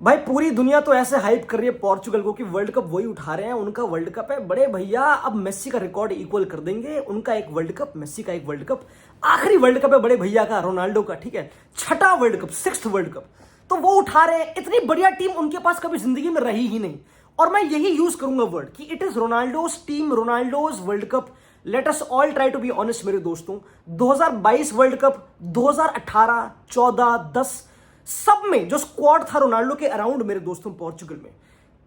भाई पूरी दुनिया तो ऐसे हाइप कर रही है पोर्चुगल को कि वर्ल्ड कप वही उठा रहे हैं, उनका वर्ल्ड कप है। बड़े भैया अब मेस्सी का रिकॉर्ड इक्वल कर देंगे। उनका एक वर्ल्ड कप, मेस्सी का एक वर्ल्ड कप, आखिरी वर्ल्ड कप है बड़े भैया का, रोनाल्डो का, ठीक है, छठा world cup, sixth world cup, तो वो उठा रहे हैं। इतनी बढ़िया टीम उनके पास कभी जिंदगी में रही ही नहीं। और मैं यही यूज करूंगा वर्ड कि it is Ronaldo's team, Ronaldo's world cup. Let us all try to be honest मेरे दोस्तों। 2022 वर्ल्ड कप, 2018, 14, 10 सब में जो स्क्वाड था रोनाल्डो के अराउंड मेरे दोस्तों पोर्चुगल में,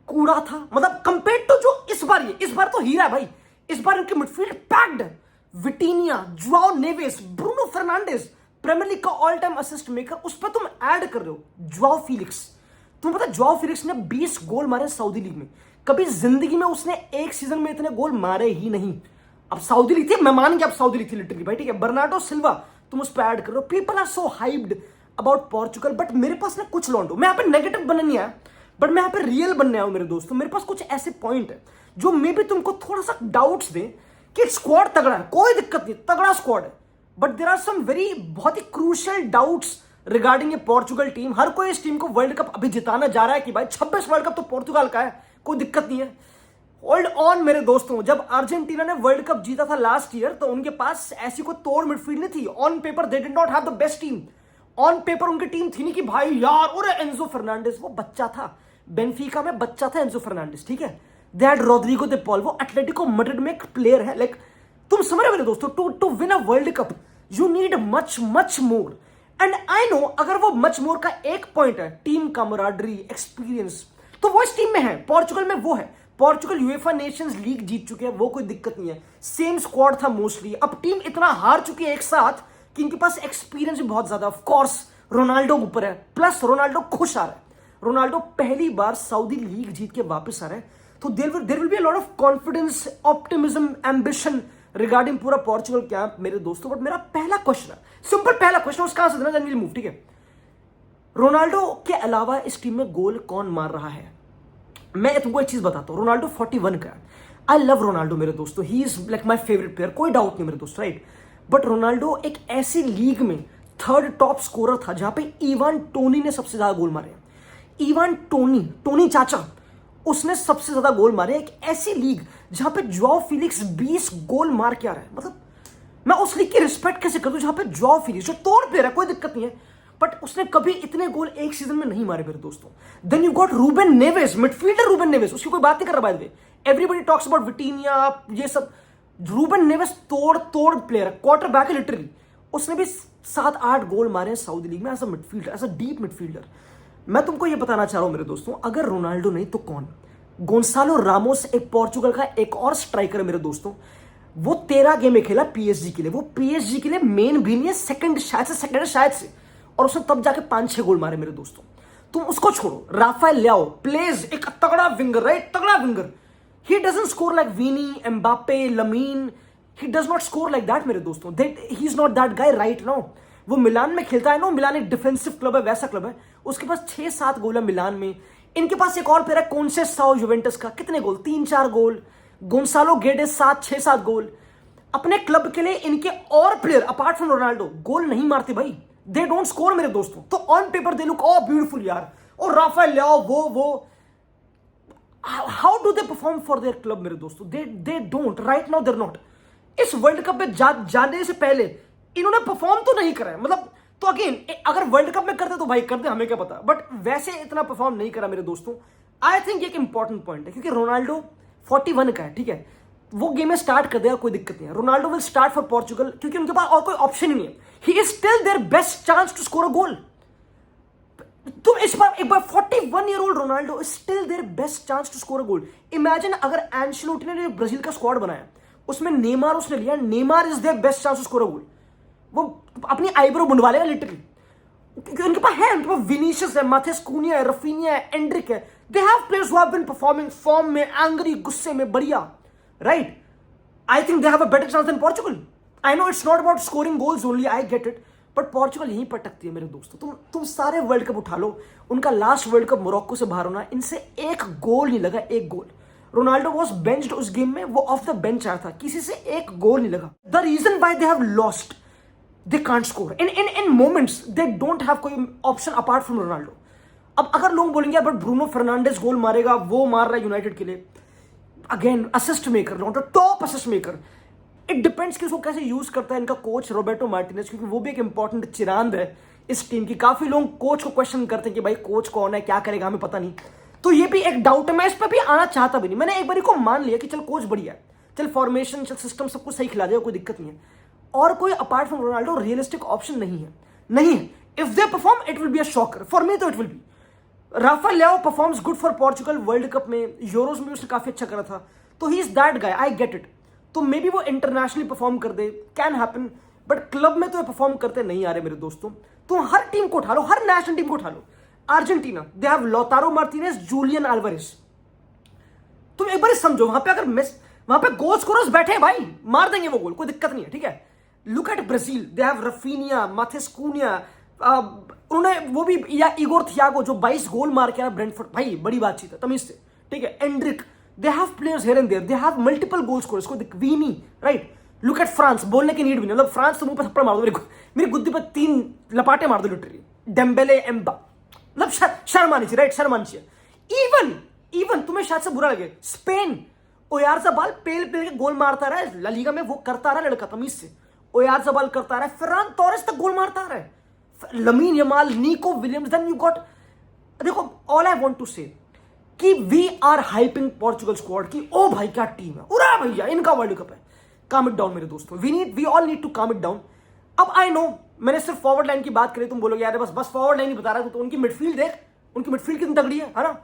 कूड़ा था। मतलब कंपेयर टू जो इस बार, ये इस बार तो हीरा है भाई। इस बार इनकी मिडफील्ड पैक्ड है। Vitinha, Joao Neves, Bruno Fernandes, Premier League का ऑल टाइम असिस्ट मेकर, उस पर तुम ऐड कर रहे हो जुआओ फिलिक्स। तुम्हें पता है जुआओ फिलिक्स ने 20 गोल मारे सऊदी लीग में। कभी जिंदगी में उसने एक सीजन में इतने गोल मारे ही नहीं। अब सऊदी लीग थी, मैं मान गया, अब सऊदी लीग थी लिटरली भाई, ठीक है। बर्नार्डो सिल्वा तुम उस पर ऐड कर रहे हो। People are so hyped about Portugal, but मेरे पास ना कुछ लॉन्डो, मैं यहाँ पे नेगेटिव बनने नहीं आया, बट मैं यहाँ पे रियल बनने आया हूं मेरे दोस्तों। मेरे पास कुछ ऐसे पॉइंट है जो मे भी तुमको थोड़ा सा डाउट्स दे कि स्क्वाड तगड़ा है, कोई दिक्कत नहीं, तगड़ा स्क्वाड है, but there are some very बहुत ही क्रूशियल डाउट्स रिगार्डिंग ये पोर्चुगल टीम। हर कोई इस टीम को वर्ल्ड कप अभी जिताना जा रहा है कि भाई 26 वर्ल्ड कप तो पोर्चुगल का है, कोई दिक्कत नहीं है। होल्ड ऑन मेरे दोस्तों। जब अर्जेंटीना ने वर्ल्ड कप जीता था लास्ट ईयर, तो उनके पास ऐसी कोई तोड़ मिडफील्ड नहीं थी। On paper they did not have the best team. On paper उनकी टीम थी नहीं कि भाई यार और एंजो फर्नांडिस, वो बच्चा था, बेनफिका में बच्चा था एंजो फर्नांडिस, ठीक है। They had Rodrigo de Paul, वो एटलेटिको मैड्रिड में एक प्लेयर है। लाइक तुम समझ रहे हो मेरे दोस्तों, to win a world cup you need much much more. And I know अगर वो मच मोर का एक पॉइंट है टीम कमराडरी, एक्सपीरियंस, तो वो इस टीम में है, पोर्चुगल में वो है। पोर्चुगल यूएफा नेशंस लीग जीत चुके हैं, वो कोई दिक्कत नहीं है। सेम स्क्वाड था मोस्टली। अब टीम इतना हार चुकी है एक साथ कि इनके पास एक्सपीरियंस भी बहुत ज्यादा। ऑफ कोर्स रोनाल्डो ऊपर है, प्लस रोनाल्डो खुश आ रहा है। रोनाल्डो पहली बार सऊदी लीग जीत के वापस आ रहा है, तो there will be a lot of confidence, optimism, ambition regarding पूरा पोर्चुगल कैंप मेरे दोस्तों। बट मेरा पहला क्वेश्चन है, सिंपल पहला क्वेश्चन, उसका आंसर देना, देन विल मूव, ठीक है। रोनाल्डो के अलावा इस टीम में गोल कौन मार रहा है? मैं तुमको एक चीज बताता हूं, रोनाल्डो 41 का है। आई लव रोनाल्डो मेरे दोस्तों, he is like my favourite player, कोई डाउट नहीं मेरे दोस्त, राइट। बट रोनाल्डो एक ऐसी लीग में थर्ड टॉप स्कोरर था जहां पे इवान टोनी ने सबसे ज्यादा गोल मारे। इवान टोनी, टोनी चाचा, उसने सबसे ज्यादा गोल मारे। एक ऐसी लीग जहां पे जुआओ फिलिक्स 20 गोल मार के आ रहा है। मतलब मैं उस लीग की रिस्पेक्ट कैसे कर दूं जहां पे जुआओ फिलिक्स, जो तोड़ प्लेयर है, कोई दिक्कत नहीं है, बट उसने कभी इतने गोल एक सीजन में नहीं मारे मेरे दोस्तों। Then you got Ruben Neves, midfielder Ruben Neves, उसकी कोई बात नहीं कर रहा by the way. Everybody talks about Vitinha, ये सब। रूबेन नेवेस तोड़ प्लेयर है, क्वार्टर बैक है लिटरली। उसने भी 7-8 गोल मारे हैं सऊदी लीग में as a midfielder, as a deep midfielder. मैं तुमको ये बताना चाह रहा हूं मेरे दोस्तों, अगर रोनाल्डो नहीं तो कौन? गोंसालो रामोस एक पोर्चुगल का एक और स्ट्राइकर है मेरे दोस्तों। वो 13 गेम में खेला पीएसजी के लिए। वो पीएसजी के लिए मेन भी नहीं है, सेकंड शायद से, और उसने तब जाके 5-6 गोल मारे मेरे दोस्तों। तुम उसको छोड़ो, राफेल लियाओ प्लेज एक तगड़ा विंगर, राइट, तगड़ा winger. He doesn't score like weeny, Mbappe, lamin, he does not score like that मेरे दोस्तों। He is not that guy right now. वो मिलान में खेलता है ना, मिलान एक डिफेंसिव क्लब है, वैसा क्लब है। उसके पास 6-7 गोल है मिलान में। इनके पास एक और प्लेयर है कॉन्सेसाओ जुवेंटस का, कितने गोल? 3-4 गोल। गोंसालो गेडेस 6-7 गोल। अपने क्लब के लिए इनके और प्लेयर अपार्ट फ्रॉम रोनाल्डो गोल नहीं मारते भाई, दे डोंट स्कोर मेरे दोस्तों। तो on paper they look O beautiful यार, और राफेल लियाओ, वो how do they perform for their club मेरे दोस्तों? They don't, right now there not. इस वर्ल्ड कप में जाने से पहले इन्होंने परफॉर्म तो नहीं करा है, मतलब तो अगेन अगर वर्ल्ड कप में करते तो भाई करते, हमें क्या पता, बट वैसे इतना परफॉर्म नहीं करा मेरे दोस्तों। आई थिंक एक इंपॉर्टेंट पॉइंट है, क्योंकि रोनाल्डो 41 का है, ठीक है। वो गेम में स्टार्ट कर देगा, कोई दिक्कत नहीं है। Ronaldo will start for Portugal, क्योंकि उनके पास और कोई ऑप्शन ही नहीं है। He is still their best chance to score a goal. तुम इस बार एक बार 41 year old Ronaldo is still their best chance to score a goal. Imagine अगर एंcelotti ने ब्राजील का स्क्वाड बनाया, उसमें नेमार उसने लिया, Neymar is their best chance to score a goal. वो अपनी आईब्रो बुंडवा लेगा लिटरली, क्योंकि उनके पास है, उनके पास विनीशियस है, माथेस कूनिया है, रफीनिया है, एंड्रिक है। They have players who have been performing form में, एंग्री, गुस्से में, बढ़िया, right. I think they have a better chance than Portugal. I know it's not about scoring goals only, I get it, but Portugal यहीं पर टकती है मेरे दोस्तों। तुम सारे वर्ल्ड कप उठा लो, उनका लास्ट वर्ल्ड कप मोरक्को से बाहर होना, इनसे एक गोल नहीं लगा, एक गोल। रोनाल्डो वॉज बेंच्ड उस गेम में, वो ऑफ द बेंच आया था, किसी से एक गोल नहीं लगा। The reason why they have lost, they can't score in moments, they don't have कोई ऑप्शन अपार्ट फ्रॉम रोनाल्डो। अब अगर लोग बोलेंगे बट ब्रूनो फर्नांडिस गोल मारेगा, वो मार रहा है यूनाइटेड के लिए, again assist maker, top assist maker, it depends कि उसको कैसे यूज करता है इनका कोच रॉबर्टो मार्टिनेज, क्योंकि वो भी एक इंपॉर्टेंट चिरांद है इस टीम की। काफी लोग कोच को क्वेश्चन करते हैं कि भाई कोच कौन है, क्या करेगा, हमें पता नहीं। तो ये भी एक डाउट है, मैं इस पर भी आना चाहता भी नहीं। मैंने एक बार को मान लिया कि चल कोच बढ़िया है, चल फॉर्मेशन, चल सिस्टम सब कुछ सही खिला देगा, कोई दिक्कत नहीं है, और कोई apart from Ronaldo realistic option नहीं है। If they perform it will be a shocker for me, तो it will be Rafael Leao performs good for Portugal world cup में, यूरोज में उसने काफी अच्छा करा था, तो he is that guy, I get it. तो मे बी वो इंटरनेशनली परफॉर्म कर दे, कैन हैपन, बट क्लब में तो ये परफॉर्म करते नहीं आ रहे मेरे दोस्तों। तुम हर टीम को उठा लो, हर नेशनल टीम को उठा लो, Argentina they have Lautaro Martinez, Julian Alvarez, तुम एक बार समझो, वहां पे अगर वहां पे गोल स्कोरर्स बैठे हैं भाई, मार देंगे वो गोल, कोई दिक्कत नहीं है, ठीक है। Look at Brazil, they have Raphinha, Matheus Cunha, उन्होंने वो भी, या इगोर थियागो जो 22 गोल मार के आया ब्रेंटफोर्ड, भाई बड़ी बातचीत है तमीज से, ठीक है। Endrick, they have players here and there, they have multiple goal scorers, को Vini, right. Look at France, बोलने की नीड भी नहीं, मतलब फ्रांस तो मुंह पे थप्पड़ मार दो, मेरी गुद्दी पे 3 लपाटे मार दो लिटरली, डेम्बेले, एम्बा, मतलब शर्म आनी चाहिए, राइट, शर्म आनी चाहिए। इवन तुम्हें शायद से बुरा लगे, स्पेन, ओयारज़ाबाल पेल के गोल मारता रहा है ला लीगा में, वो करता रहा लड़का तमीज से, ओयारज़ाबाल करता रहा है, फरहान टोरेस तक गोल मारता रहा है, Lamine Yamal, Nico Williams, then you got, देखो all I want to say कि we are hyping Portugal squad की, ओ भाई क्या टीम है, उरा भैया इनका वर्ल्ड कप है। काम इट डाउन मेरे दोस्तों, वी ऑल नीड टू काम इट डाउन। अब आई नो मैंने सिर्फ फॉरवर्ड लाइन की बात करी, तुम बोलोगे यार बस फॉरवर्ड लाइन ही बता रहा है, तो उनकी मिडफील्ड देख, उनकी मिडफील्ड कितनी तगड़ी है ना।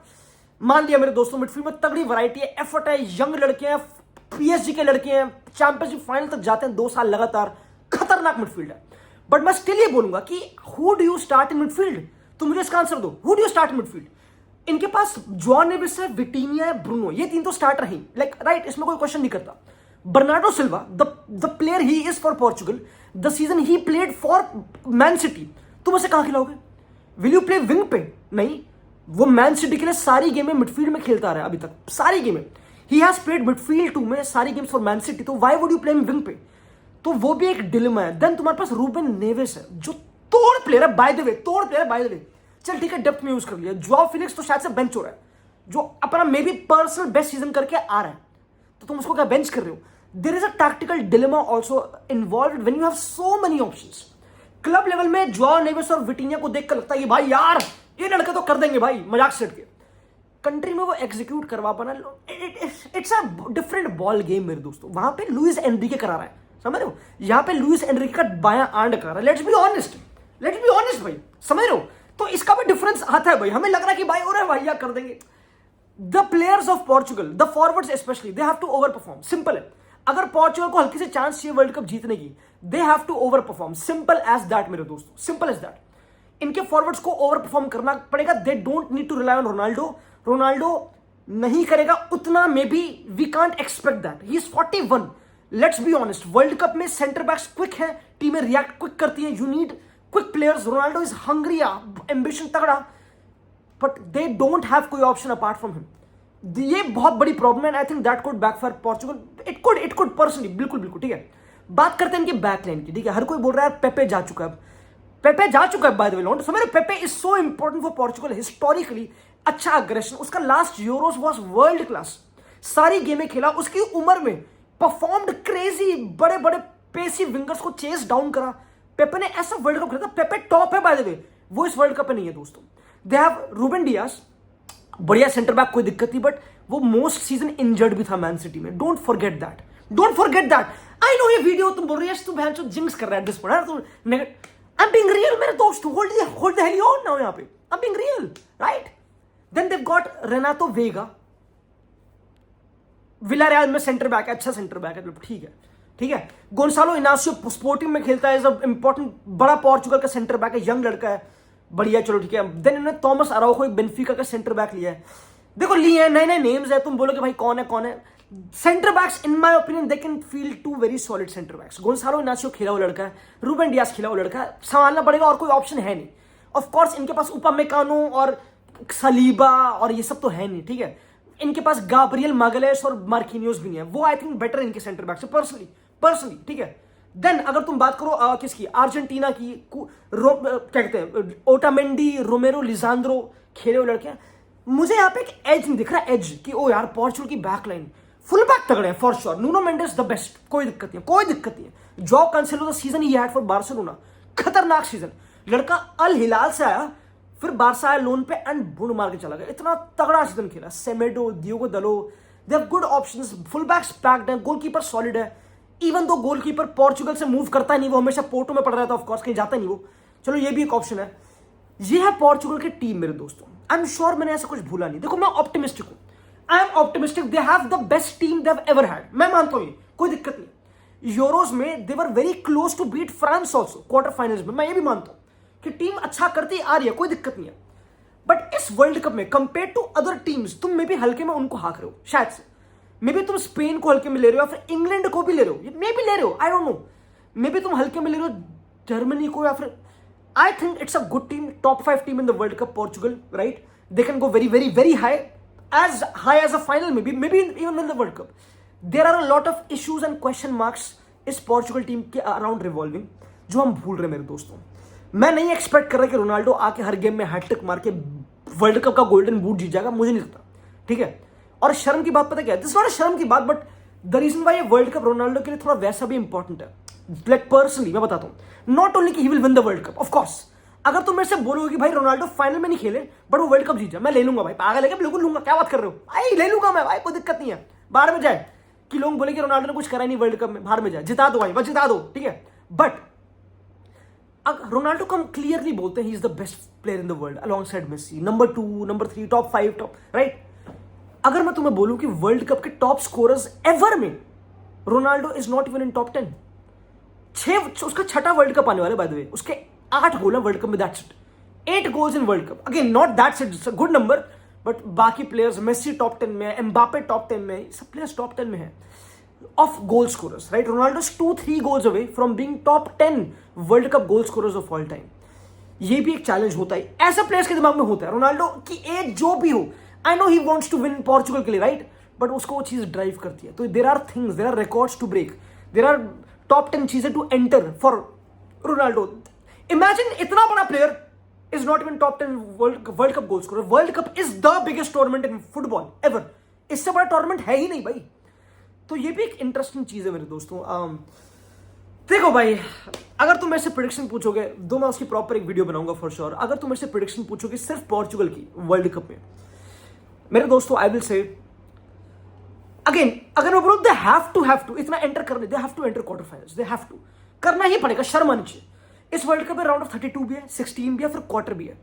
मान लिया मेरे दोस्तों, मिडफील्ड में तगड़ी वैरायटी है, एफर्ट है, यंग लड़के हैं, पीएसजी के लड़के हैं, चैंपियनशिप फाइनल तक जाते हैं 2 साल लगातार, खतरनाक मिडफील्ड है। बट मैं स्टिल ये बोलूंगा कि who do you start in midfield, तो मुझे इसका आंसर दो, who do you start in midfield. इनके पास जॉन नेविस है, विटीनिया है, ब्रूनो, ये 3 तो स्टार्टर हैं, लाइक राइट, इसमें कोई क्वेश्चन नहीं करता। Bernardo Silva, the player he is for Portugal, the season he played for man city, तुम उसे कहां खिलाओगे? विल यू प्ले विंग पे? नहीं, वो मैन सिटी के लिए सारी गेमें मिडफील्ड में खेलता रहा है अभी तक, सारी गेमें ही हैज प्लेड मिडफील्ड 2 में सारी गेम्स फॉर मैन सिटी, तो why would you play wing पे? तो वो भी एक डिलेमा है। देन तुम्हारे पास रूबेन नेवेस है जो तोड़ प्लेयर है, बाय द वे, चल ठीक है डेप्थ में यूज कर लिया। जुआओ फिलिक्स तो शायद से बेंच हो रहा है, जो अपना may be personal best season करके आ रहा है, तो तुम उसको क्या बेंच कर रहे हो? There is a tactical dilemma also involved when you have so many options. Club level में जुआओ नेवेस और विटीनिया को देखकर लगता है कि भाई यार ये लड़के तो कर देंगे भाई, मजाक से हट के। कंट्री में वो एग्जीक्यूट करवा पाना, it's a different ball game मेरे दोस्तों। वहां पे लुइस एनरिके करा रहा है, समझ रहे हो, यहाँ पे लुइस एनरिके का बायां आंड करा रहा है। लेट्स बी ऑनेस्ट भाई, समझ रहे हो, तो इसका भी डिफरेंस आता है भाई। हमें लग रहा है कि भाई और भैया कर देंगे। The players of Portugal, the forwards specially, they have to over perform, simple है। अगर पोर्चुगल को हल्की से चांस चाहिए वर्ल्ड कप जीतने की, they have to over perform, simple as that मेरे दोस्तों, सिंपल एज दैट। इनके फॉरवर्ड्स को ओवर परफॉर्म करना पड़ेगा। They don't need to rely on Ronaldo नहीं करेगा उतना, maybe we can't expect that. He is 41, let's be honest. World cup में सेंटर बैक्स क्विक है, टीमें रिएक्ट क्विक करती है, you need quick players. Ronaldo is hungry, ambition तगड़ा, but they don't have कोई ऑप्शन अपार्ट फ्रॉम हिम। ये बहुत बड़ी प्रॉब्लम है, I think that could backfire Portugal, it could personally, बिल्कुल, ठीक है। बात करते हैं इनकी बैकलाइन की, ठीक है। हर कोई बोल रहा है पेपे जा चुका है, बाय द वे लॉन्ड, समझ रहे हो, Pepe is so important for Portugal historically. अच्छा अग्रेशन, उसका last Euros was world class, सारी गेमें खेला, उसकी उम्र में परफॉर्म्ड क्रेजी, बड़े बड़े पेसी विंगर्स को चेस डाउन करा। पेपे ने ऐसा वर्ल्ड कप खेला था, पेपे टॉप है बाय द वे, वो इस वर्ल्ड कप पे नहीं है दोस्तों। दे हैव रूबेन डियास, बढ़िया सेंटर बैक, कोई दिक्कत नहीं, बट वो मोस्ट सीजन इंजर्ड भी था मैन सिटी में, don't forget that. I know ये वीडियो तुम बोल रही है तू बहन चो जिंक्स कर रहा है दिस पॉइंट, तो आई एम बीइंग रियल मेरे दोस्त, hold the hell on now, यहां पे I am being real, right. Then they've got Renato Veiga, Villarreal में सेंटर बैक है, अच्छा सेंटर बैक है, ठीक है। गोंसालो इनासियो स्पोर्टिंग में खेलता है, इंपॉर्टेंट बड़ा पोर्चुगल का सेंटर बैक है, यंग लड़का है, बढ़िया, चलो ठीक है। देन इन्होंने थॉमस अराउखो बेंफिका का सेंटर बैक लिया है। देखो लिए हैं, नए नेम्स है, तुम बोलोगे भाई कौन है। Centre backs in my opinion they can feel 2 very solid centre backs. Goncalo Inacio खेला हुआ लड़का है, रूबेन डियास खेला हुआ लड़का है, संभालना पड़ेगा और कोई ऑप्शन है नहीं। ऑफ कोर्स इनके पास उपमेकानो और सलीबा और ये सब तो है नहीं, ठीक है। इनके पास गाब्रियल मागलेस और मार्किनियोस भी नहीं है, वो आई थिंक बेटर इनके सेंटर बैक से पर्सनली, ठीक है। देन अगर तुम बात करो किसकी, अर्जेंटीना की, क्या कहते हैं, ओटामेंडी, रोमेरो, लिजांद्रो, खेले हुए लड़के हैं। मुझे यहाँ पे एक एज नहीं दिख रहा, एज कि ओ यार पोर्चुगल की बैक लाइन फुल बैक तगड़े हैं फॉर श्योर। नुनो मेंडेस द बेस्ट, कोई दिक्कत नहीं, कोई दिक्कत नहीं है। Jaw Cancelo the season he had for Barcelona, खतरनाक सीजन। लड़का अल हिलाल से आया, फिर बारसा आया लोन पे एंड बुंड मार के चला गया, इतना तगड़ा सीजन खेला। Semedo, Diogo Dalot, they have good options, full backs packed है, गोलकीपर सॉलिड है। इवन दो गोलकीपर पोर्चुगल से मूव करता नहीं, वो हमेशा पोर्टो में पड़ रहा था, ऑफकोर्स कहीं जाता नहीं वो, चलो ये भी एक ऑप्शन है। ये है पोर्चुगल की टीम मेरे दोस्तों। आई एम श्योर मैंने ऐसा कुछ भूला नहीं। देखो मैं ऑप्टिमिस्टिक हूं, I am optimistic, they have the best team they have ever had, मैं मानता हूं ये, कोई दिक्कत नहीं। यूरोज में they were very close to beat France also quarter finals में, मैं ये भी मानता हूं कि टीम अच्छा करती आ रही है, कोई दिक्कत नहीं है। बट इस वर्ल्ड कप में कंपेयर टू अदर टीम्स तुम में भी हल्के में उनको हाक रहे हो, शायद से मे बी तुम स्पेन को हल्के में ले रहे हो या फिर इंग्लैंड को भी ले रहे हो, मे भी ले रहे हो, I don't know, may be तुम हल्के में ले रहे हो जर्मनी को, या फिर I think it's a good team, top 5 team in the world cup Portugal, right? They can go very very very high as a final, maybe even win the world cup. There are a lot of issues and question marks इस Portugal team के around revolving, जो हम भूल रहे हैं मेरे दोस्तों। मैं नहीं एक्सपेक्ट कर रहा कि रोनाल्डो आके हर गेम में हैट्रिक मार के वर्ल्ड कप का गोल्डन बूट जीत जाएगा, मुझे नहीं लगता, ठीक है? और शर्म की बात पता क्या है, दिस नॉट अ शर्म की बात, बट द रीजन वाई ये वर्ल्ड कप रोनाल्डो के लिए थोड़ा वैसा भी इंपॉर्टेंट है, लाइक पर्सनली मैं बताता हूं, नॉट ओनली कि he will win the world cup, of course. अगर तुम मेरे से बोलोगे कि भाई रोनाल्डो फाइनल में नहीं खेले बट वो वर्ल्ड कप जीत जाए, मैं ले लूंगा भाई, पागल है क्या, बिल्कुल लूंगा, क्या बात कर रहे हो भाई, ले लूंगा मैं भाई, कोई दिक्कत नहीं है। बाहर में जाए कि लोग बोले कि रोनाल्डो ने कुछ करा नहीं वर्ल्ड कप में, बाहर में जाए, जिता दो भाई, बस जिता दो, ठीक है? बट रोनाल्डो को हम क्लियरली बोलते हैं he is the best player in the world alongside Messi, number 2, number 3, top 5, top, right? अगर मैं तुम्हें बोलूं कि वर्ल्ड कप के टॉप स्कोरर्स एवर में Ronaldo is not even in top 10, उसका छठा वर्ल्ड कप आने वाला है बाय द वे, उसके 8 गोल है वर्ल्ड कप में, that's it, 8 goals in world cup, again not that's it, it's a good number, but बाकी प्लेयर्स, मेसी टॉप 10 में है, एम्बापे टॉप 10 में है, सब प्लेयर्स टॉप 10 में है of goal scorers, right? Ronaldo is 2-3 goals away from being top 10 World Cup goal scorers of all time. ये भी एक चैलेंज होता है, ऐसा प्लेयर्स के दिमाग में होता है। रोनाल्डो की एज जो भी हो, I know he wants to win Portugal के लिए, राइट? बट उसको वो चीज ड्राइव करती है। तो there are things, there are records to break, there are top 10 चीजें to enter for Ronaldo. Imagine इतना बड़ा player is not even top 10 world cup goal scorer. World cup is the biggest tournament in football ever, इससे बड़ा tournament है ही नहीं भाई। तो ये भी एक इंटरेस्टिंग चीज है मेरे दोस्तों। देखो भाई, अगर तुम मेरे से प्रेडिक्शन पूछोगे, दो मैं उसकी प्रॉपर एक वीडियो बनाऊंगा फॉर श्योर। अगर तुम मेरे से प्रेडिक्शन पूछोगे सिर्फ पोर्चुगल की वर्ल्ड कप में, मेरे दोस्तों आई विल से अगेन, अगर मैं बोलूं दे हैव टू इतना एंटर करने, they have to enter quarter finals, they have to करना ही पड़ेगा, शर्म आनी चाहिए। इस वर्ल्ड कप में राउंड ऑफ 32 भी है, 16 भी है, फिर क्वार्टर भी है।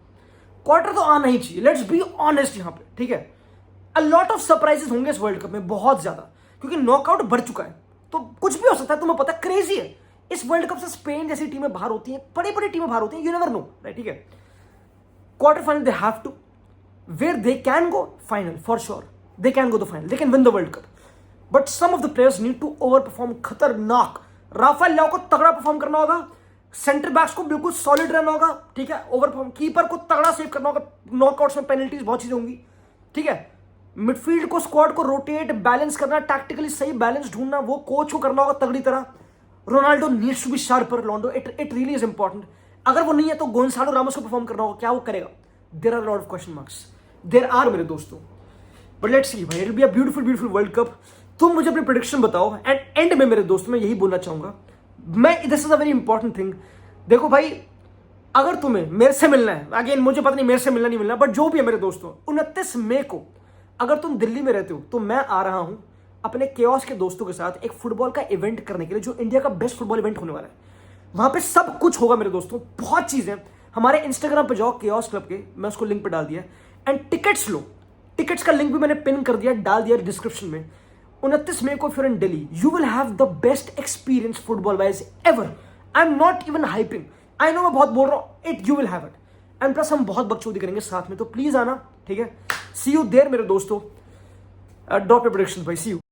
क्वार्टर तो आना ही चाहिए, लेट्स बी ऑनेस्ट यहां पे, ठीक है? अ लॉट ऑफ सरप्राइजेस होंगे इस वर्ल्ड कप में, बहुत ज्यादा, क्योंकि नॉकआउट बढ़ चुका है, तो कुछ भी हो सकता है, तुम्हें पता, क्रेजी है। इस वर्ल्ड कप से स्पेन जैसी टीमें बाहर होती हैं, बड़ी बड़ी टीमें बाहर होती हैं, यू नेवर नो, राइट? ठीक है, quarter final they have to, where they can go final for sure, they can go the final, they can win the world cup, but some of the players need to over perform, खतरनाक। Rafael Leao को तगड़ा perform करना होगा, centre backs को बिल्कुल solid रहना होगा, ठीक है? ओवर परफॉर्म, कीपर को तगड़ा सेव करना होगा, नॉकआउट्स में पेनल्टीज बहुत चीजें होंगी, ठीक है? मिडफील्ड को, स्क्वाड को रोटेट, बैलेंस करना, टैक्टिकली सही बैलेंस ढूंढना, वो कोच को करना होगा तगड़ी तरह। Ronaldo needs to be sharper, लॉन्डो, इट रियली इज इंपॉर्टेंट। अगर वो नहीं है तो गोंसालो रामोस को परफॉर्म करना होगा, क्या वो करेगा? There are lot of question marks, there are मेरे दोस्तों, बट लेट्स सी भाई, it will be a beautiful world cup. तुम मुझे अपनी प्रेडिक्शन बताओ, एंड एंड में मेरे दोस्त मैं यही बोलना चाहूंगा, मैं, this is a very important thing. देखो भाई, अगर तुम्हें मेरे से मिलना है, अगेन मुझे पता नहीं मेरे से मिलना नहीं मिलना, बट जो भी है मेरे दोस्तों, 29 मई को अगर तुम दिल्ली में रहते हो तो मैं आ रहा हूं अपने केओस के दोस्तों के साथ एक फुटबॉल का इवेंट करने के लिए, जो इंडिया का बेस्ट फुटबॉल इवेंट होने वाला है। वहां पे सब कुछ होगा मेरे दोस्तों, बहुत चीजें। हमारे इंस्टाग्राम पे जाओ, केओस क्लब के, मैं उसको लिंक पे डाल दिया, एंड टिकट्स लो, टिकट्स का लिंक भी मैंने पिन कर दिया, डाल दिया डिस्क्रिप्शन में। 29 मई को, if you are in Delhi, you will have the best experience football wise ever. I am not even hyping, I know मैं बहुत बोल रहा हूं, it you will have it, and plus हम बहुत बकचोदी करेंगे साथ में, तो प्लीज आना, ठीक है? सी यू देयर मेरे दोस्तों, ड्रॉप योर प्रेडिक्शंस भाई, सी यू।